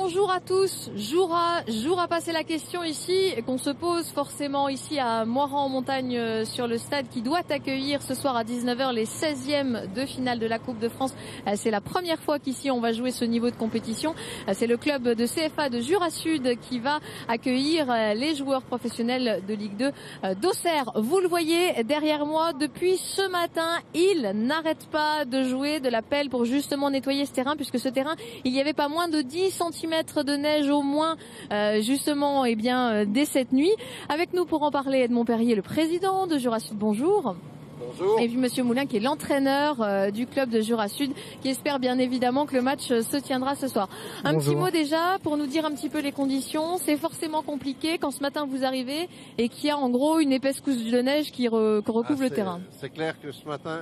bonjour à tous. Jour à passer la question ici, qu'on se pose forcément ici à Moirans-en-Montagne sur le stade qui doit accueillir ce soir à 19h les 16e de finale de la Coupe de France. C'est la première fois qu'ici on va jouer ce niveau de compétition. C'est le club de CFA de Jura Sud qui va accueillir les joueurs professionnels de Ligue 2 d'Auxerre. Vous le voyez derrière moi, depuis ce matin, ils n'arrêtent pas de jouer de la pelle pour justement nettoyer ce terrain, puisque ce terrain, il y avait pas moins de 10 cm de neige au moins justement dès cette nuit. Avec nous pour en parler, Edmond Perrier, le président de Jura Sud, bonjour. Bonjour. Et puis Monsieur Moulin qui est l'entraîneur du club de Jura Sud, qui espère bien évidemment que le match se tiendra ce soir. Un Bonjour. petit mot déjà pour nous dire un petit peu les conditions. C'est forcément compliqué quand ce matin vous arrivez et qu'il y a en gros une épaisse couche de neige qui recouvre le terrain. C'est clair que ce matin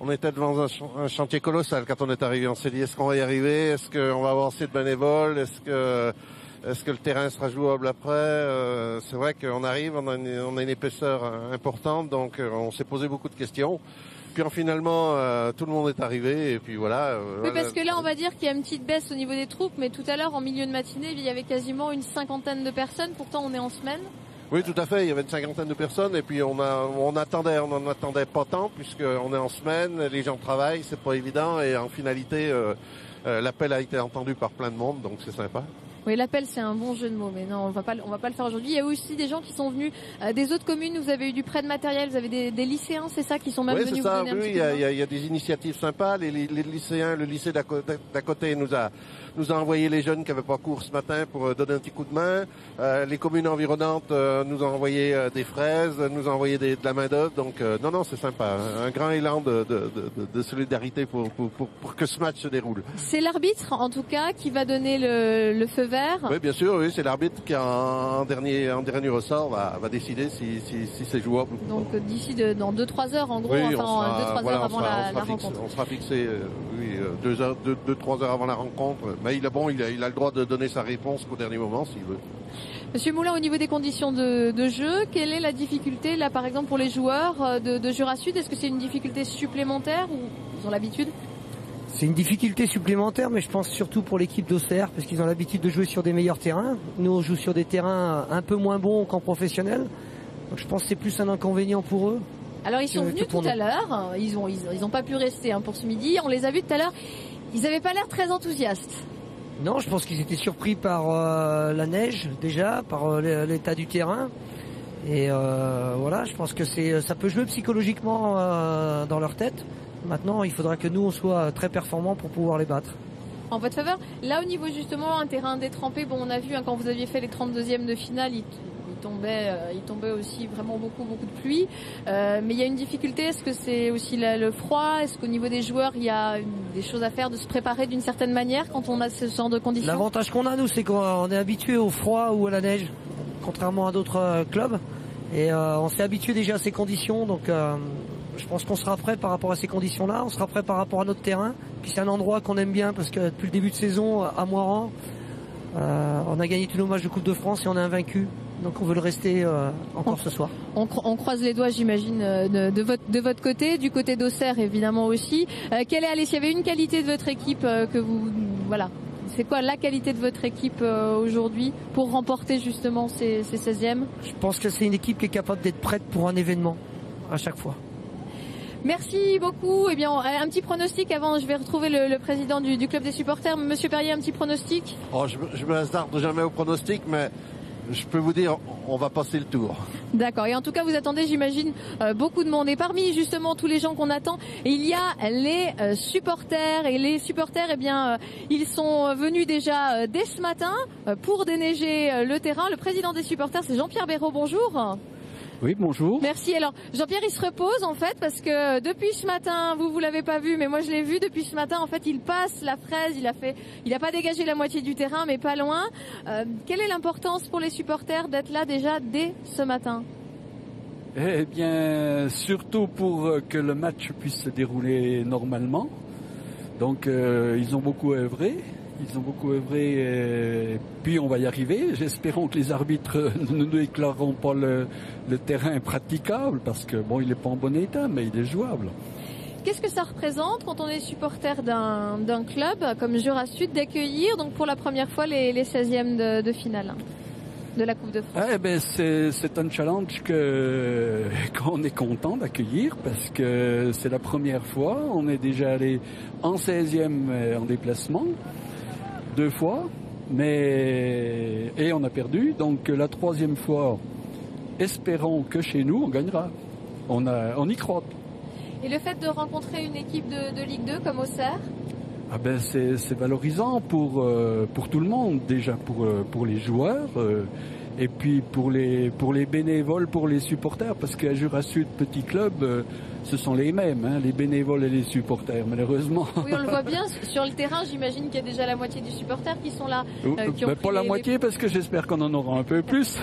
on était devant un chantier colossal quand on est arrivé. On s'est dit, est-ce qu'on va y arriver? Est-ce qu'on va avoir assez de bénévoles? Est-ce que le terrain sera jouable après? C'est vrai qu'on arrive, on a une épaisseur importante, donc on s'est posé beaucoup de questions. Puis finalement, tout le monde est arrivé et puis voilà. Oui, parce que là, on va dire qu'il y a une petite baisse au niveau des troupes, mais tout à l'heure, en milieu de matinée, il y avait quasiment une cinquantaine de personnes. Pourtant, on est en semaine. Oui, tout à fait. Il y avait une cinquantaine de personnes et puis on n'en attendait pas tant puisqu'on est en semaine, les gens travaillent, c'est pas évident et en finalité, l'appel a été entendu par plein de monde, donc c'est sympa. Oui, l'appel, c'est un bon jeu de mots, mais non, on va pas le faire aujourd'hui. Il y a aussi des gens qui sont venus des autres communes. Vous avez eu du prêt de matériel, vous avez des lycéens, c'est ça, qui sont même venus vous donner un petit coup de main. Oui, il y a des initiatives sympas. Les lycéens, le lycée d'à côté nous a envoyé les jeunes qui avaient pas cours ce matin pour donner un petit coup de main. Les communes environnantes nous ont envoyé des fraises, nous ont envoyé de la main d'œuvre. Donc non, c'est sympa. Un grand élan de solidarité pour que ce match se déroule. C'est l'arbitre, en tout cas, qui va donner le feu vert. Oui, bien sûr, oui, c'est l'arbitre qui en dernier ressort va décider si c'est jouable. Donc d'ici dans 2-3 heures en gros, oui, enfin 2-3 heures avant la rencontre. On sera fixé 2-3 heures avant la rencontre. Mais il a le droit de donner sa réponse au dernier moment s'il veut. Monsieur Moulin, au niveau des conditions de jeu, quelle est la difficulté là par exemple pour les joueurs de Jura Sud? Est-ce que c'est une difficulté supplémentaire ou ils ont l'habitude? C'est une difficulté supplémentaire, mais je pense surtout pour l'équipe d'Auxerre, parce qu'ils ont l'habitude de jouer sur des meilleurs terrains. Nous, on joue sur des terrains un peu moins bons qu'en professionnel. Donc je pense que c'est plus un inconvénient pour eux. Alors ils sont venus tout à l'heure, ils ont pas pu rester pour ce midi. On les a vus tout à l'heure, ils n'avaient pas l'air très enthousiastes. Non, je pense qu'ils étaient surpris par la neige déjà, par l'état du terrain. Et voilà, je pense que ça peut jouer psychologiquement dans leur tête. Maintenant, il faudra que nous, on soit très performants pour pouvoir les battre. En votre faveur, là au niveau justement un terrain détrempé, bon on a vu quand vous aviez fait les 32e de finale, il tombait aussi vraiment beaucoup de pluie. Mais il y a une difficulté, est-ce que c'est aussi le froid? Est-ce qu'au niveau des joueurs, il y a des choses à faire, de se préparer d'une certaine manière quand on a ce genre de conditions? L'avantage qu'on a, nous, c'est qu'on est habitué au froid ou à la neige, contrairement à d'autres clubs. Et on s'est habitué déjà à ces conditions, donc je pense qu'on sera prêt par rapport à ces conditions-là, on sera prêt par rapport à notre terrain. Puis c'est un endroit qu'on aime bien parce que depuis le début de saison, à Moirans, on a gagné tous nos matchs de Coupe de France et on est invaincu. Donc on veut le rester encore ce soir. On croise les doigts, j'imagine, de votre côté, du côté d'Auxerre évidemment aussi. S'il y avait une qualité de votre équipe que vous... Voilà. C'est quoi la qualité de votre équipe aujourd'hui pour remporter justement ces 16e? Je pense que c'est une équipe qui est capable d'être prête pour un événement à chaque fois. Merci beaucoup. Eh bien, un petit pronostic avant, je vais retrouver le président du club des supporters. Monsieur Perrier, un petit pronostic? Je me hasarde jamais au pronostic, mais je peux vous dire, on va passer le tour. D'accord. Et en tout cas, vous attendez, j'imagine, beaucoup de monde. Et parmi justement tous les gens qu'on attend, il y a les supporters. Et les supporters, eh bien, ils sont venus déjà dès ce matin pour déneiger le terrain. Le président des supporters, c'est Jean-Pierre Béraud. Bonjour. Oui, bonjour. Merci. Alors, Jean-Pierre, il se repose en fait parce que depuis ce matin, vous l'avez pas vu, mais moi je l'ai vu depuis ce matin. En fait, il passe la fraise, il a pas dégagé la moitié du terrain, mais pas loin. Quelle est l'importance pour les supporters d'être là déjà dès ce matin? Eh bien, surtout pour que le match puisse se dérouler normalement. Donc, ils ont beaucoup œuvré. Puis on va y arriver. J'espère que les arbitres ne nous déclareront pas le terrain praticable parce que bon, il n'est pas en bon état, mais il est jouable. Qu'est-ce que ça représente quand on est supporter d'un club comme Jura Sud d'accueillir donc pour la première fois les 16e de finale de la Coupe de France? C'est un challenge qu'on est content d'accueillir parce que c'est la première fois. On est déjà allé en 16e en déplacement 2 fois, et on a perdu. Donc la 3e fois, espérons que chez nous on gagnera. On y croit. Et le fait de rencontrer une équipe de Ligue 2 comme Auxerre? C'est valorisant pour tout le monde, déjà pour les joueurs et puis pour les bénévoles, pour les supporters, parce qu'à Jura Sud, petit club, ce sont les mêmes, hein, les bénévoles et les supporters, malheureusement. Oui, on le voit bien sur le terrain. J'imagine qu'il y a déjà la moitié des supporters qui sont là. Pas la moitié, parce que j'espère qu'on en aura un peu plus.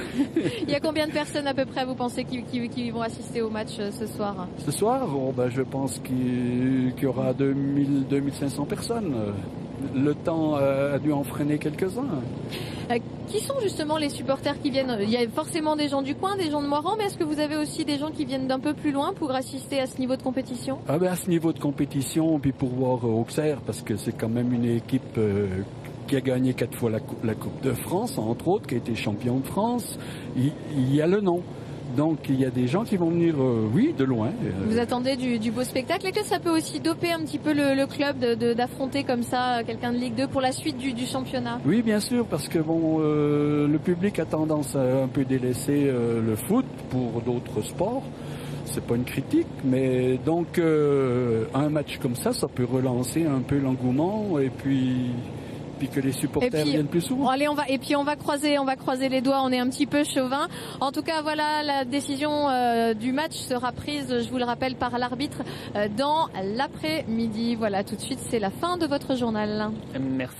Il y a combien de personnes à peu près, vous pensez, qui vont assister au match ce soir? Ce soir, je pense qu'il y aura 2500 personnes. Le temps a dû en freiner quelques-uns. Qui sont justement les supporters qui viennent? Il y a forcément des gens du coin, des gens de Moirans, mais est-ce que vous avez aussi des gens qui viennent d'un peu plus loin pour assister à ce niveau de compétition? À ce niveau de compétition, puis pour voir Auxerre, parce que c'est quand même une équipe qui a gagné 4 fois la Coupe de France, entre autres, qui a été champion de France. Il y a le nom. Donc il y a des gens qui vont venir, de loin. Vous attendez du beau spectacle. Est-ce que ça peut aussi doper un petit peu le club d'affronter comme ça quelqu'un de Ligue 2 pour la suite du championnat? Oui, bien sûr, parce que le public a tendance à un peu délaisser le foot pour d'autres sports. C'est pas une critique, mais donc un match comme ça peut relancer un peu l'engouement et puis que les supporters viennent plus souvent. Allez, on va croiser les doigts. On est un petit peu chauvin. En tout cas, voilà, la décision du match sera prise, je vous le rappelle, par l'arbitre dans l'après-midi. Voilà, tout de suite, c'est la fin de votre journal. Merci.